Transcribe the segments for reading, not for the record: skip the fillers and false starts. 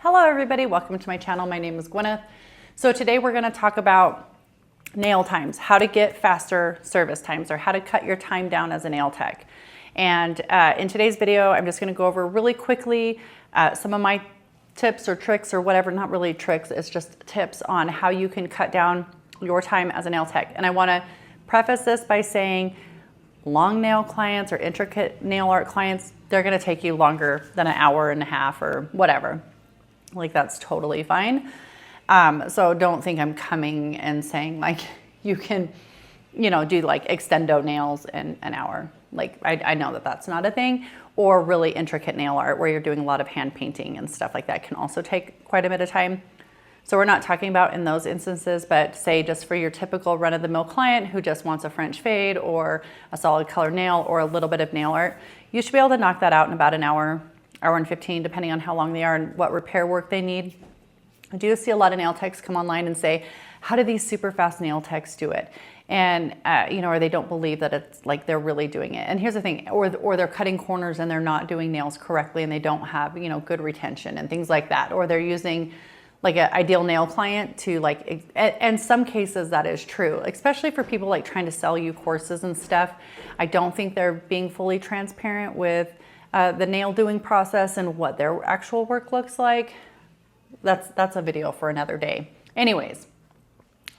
Hello everybody, welcome to my channel. My name is Gwyneth. So today we're going to talk about nail times, how to get faster service times or how to cut your time down as a nail tech. And in today's video, I'm just going to go over really quickly some of my tips or tricks or whatever, not really tricks, it's just tips on how you can cut down your time as a nail tech. And I want to preface this by saying long nail clients or intricate nail art clients, they're going to take you longer than an hour and a half or whatever. Like that's totally fine. So don't think I'm coming and saying like you can, do like extendo nails in an hour. Like I know that that's not a thing, or really intricate nail art where you're doing a lot of hand painting and stuff like that can also take quite a bit of time. So we're not talking about in those instances, but say just for your typical run-of-the-mill client who just wants a French fade or a solid color nail or a little bit of nail art, you should be able to knock that out in about an hour and 15, depending on how long they are and what repair work they need. I do see a lot of nail techs come online and say, how do these super fast nail techs do it? And, or they don't believe that it's like they're really doing it. And here's the thing, or they're cutting corners and they're not doing nails correctly and they don't have, good retention and things like that. Or they're using like an ideal nail client to like, and some cases that is true, especially for people like trying to sell you courses and stuff. I don't think they're being fully transparent with the nail doing process and what their actual work looks like. That's a video for another day. Anyways,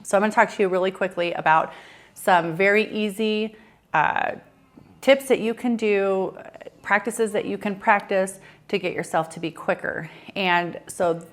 so I'm going to talk to you really quickly about some very easy tips that you can do, practices that you can practice to get yourself to be quicker. And so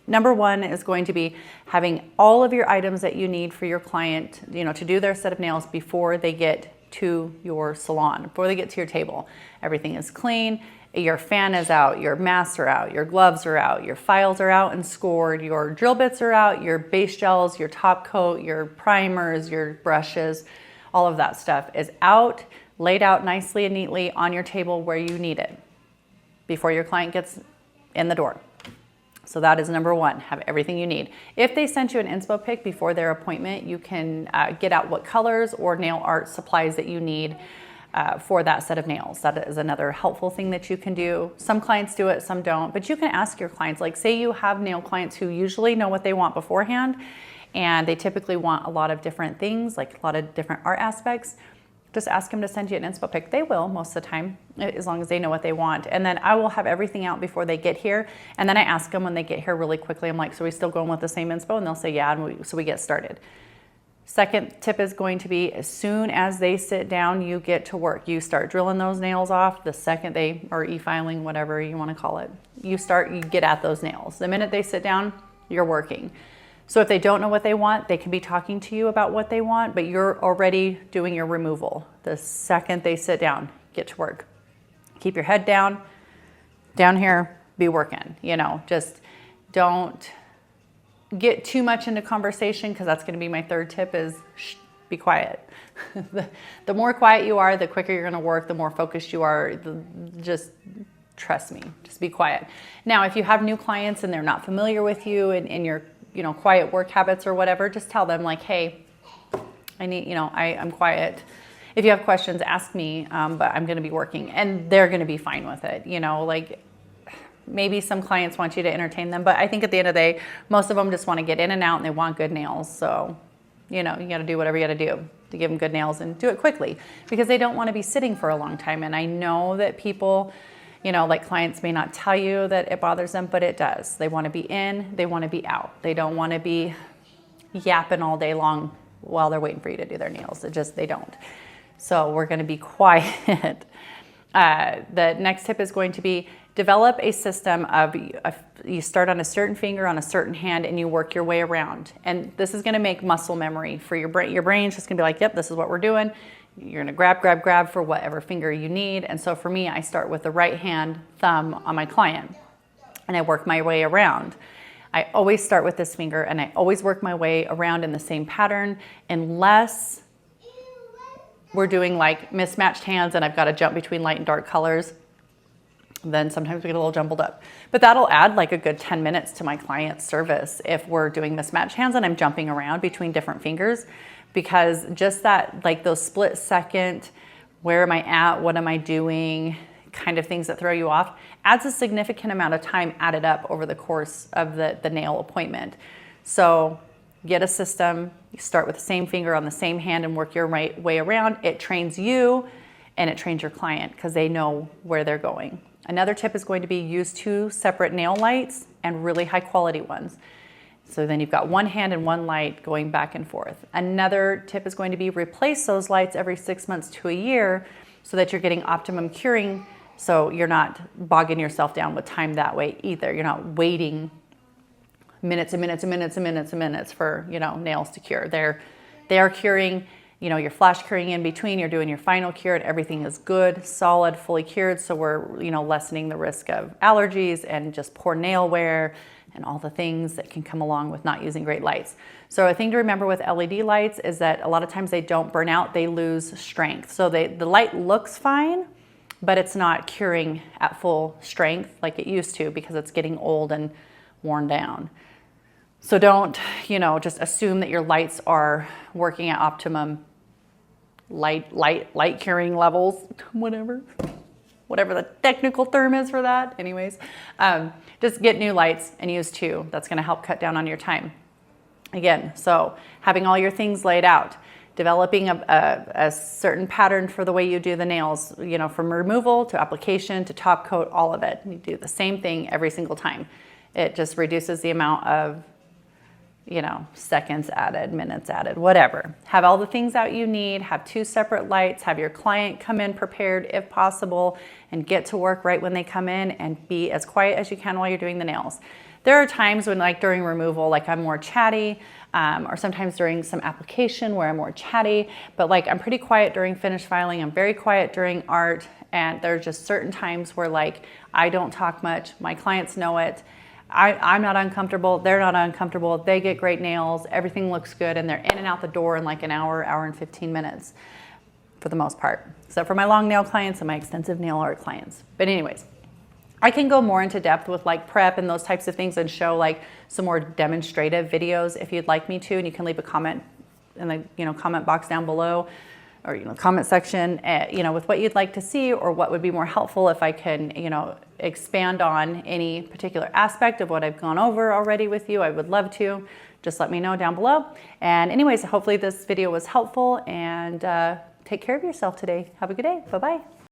number one is going to be having all of your items that you need for your client, to do their set of nails before they get to your salon, before they get to your table. Everything is clean, your fan is out, your masks are out, your gloves are out, your files are out and scored, your drill bits are out, your base gels, your top coat, your primers, your brushes, all of that stuff is out, laid out nicely and neatly on your table where you need it before your client gets in the door. So that is number one, have everything you need. If they sent you an inspo pic before their appointment, you can get out what colors or nail art supplies that you need for that set of nails. That is another helpful thing that you can do. Some clients do it, some don't, but you can ask your clients, like say you have nail clients who usually know what they want beforehand, and they typically want a lot of different things, like a lot of different art aspects. Just ask them to send you an inspo pic. They will most of the time, as long as they know what they want. And then I will have everything out before they get here. And then I ask them when they get here really quickly, I'm like, so we still going with the same inspo? And they'll say, yeah, and so we get started. Second tip is going to be as soon as they sit down, you get to work. You start drilling those nails off the second they, or e-filing, whatever you want to call it. You get at those nails. The minute they sit down, you're working. So if they don't know what they want, they can be talking to you about what they want, but you're already doing your removal. The second they sit down, get to work. Keep your head down here, be working. Just don't get too much into conversation, because that's going to be my third tip is be quiet. The more quiet you are, the quicker you're going to work, the more focused you are. Just trust me, just be quiet. Now, if you have new clients and they're not familiar with you and your quiet work habits or whatever, just tell them like, hey, I need, I'm quiet. If you have questions, ask me, but I'm going to be working, and they're going to be fine with it. Like maybe some clients want you to entertain them, but I think at the end of the day, most of them just want to get in and out and they want good nails. So, you got to do whatever you got to do to give them good nails and do it quickly, because they don't want to be sitting for a long time. And I know that people, like clients may not tell you that it bothers them, but it does. They want to be in, they want to be out. They don't want to be yapping all day long while they're waiting for you to do their nails. They don't. So we're going to be quiet. The next tip is going to be develop a system of you start on a certain finger on a certain hand and you work your way around. And this is going to make muscle memory for your brain. Your brain's just going to be like, yep, this is what we're doing. You're going to grab for whatever finger you need. And so for me, I start with the right hand thumb on my client and I work my way around. I always start with this finger and I always work my way around in the same pattern, unless we're doing like mismatched hands and I've got to jump between light and dark colors. Then sometimes we get a little jumbled up. But that'll add like a good 10 minutes to my client's service if we're doing mismatched hands and I'm jumping around between different fingers, because just that, like those split second, where am I at, what am I doing, kind of things that throw you off, adds a significant amount of time added up over the course of the nail appointment. So get a system, you start with the same finger on the same hand and work your way around. It trains you and it trains your client because they know where they're going. Another tip is going to be use 2 separate nail lights and really high quality ones. So then you've got one hand and one light going back and forth. Another tip is going to be replace those lights every 6 months to a year so that you're getting optimum curing, so you're not bogging yourself down with time that way either. You're not waiting minutes and minutes and minutes and minutes and minutes for, nails to cure. They are curing, your flash curing in between, you're doing your final cure and everything is good, solid, fully cured. So we're, lessening the risk of allergies and just poor nail wear and all the things that can come along with not using great lights. So a thing to remember with LED lights is that a lot of times they don't burn out, they lose strength. So the light looks fine, but it's not curing at full strength like it used to because it's getting old and worn down. So don't, just assume that your lights are working at optimum light curing levels, whatever the technical term is for that. Anyways, just get new lights and use 2. That's gonna help cut down on your time. Again, so having all your things laid out, developing a certain pattern for the way you do the nails, from removal to application to top coat, all of it. You do the same thing every single time. It just reduces the amount of seconds added, minutes added, whatever. Have all the things out you need, have 2 separate lights, have your client come in prepared if possible, and get to work right when they come in and be as quiet as you can while you're doing the nails. There are times when, like during removal, like I'm more chatty, or sometimes during some application where I'm more chatty, but like I'm pretty quiet during finish filing, I'm very quiet during art, and there's just certain times where like I don't talk much, my clients know it, I'm not uncomfortable, they're not uncomfortable, they get great nails, everything looks good, and they're in and out the door in like an hour and 15 minutes for the most part, except for my long nail clients and my extensive nail art clients. But anyways, I can go more into depth with like prep and those types of things and show like some more demonstrative videos if you'd like me to, and you can leave a comment in the comment box down below, or comment section, with what you'd like to see or what would be more helpful if I can expand on any particular aspect of what I've gone over already with you. I would love to. Just let me know down below. And anyways, hopefully this video was helpful, and take care of yourself today. Have a good day. Bye-bye.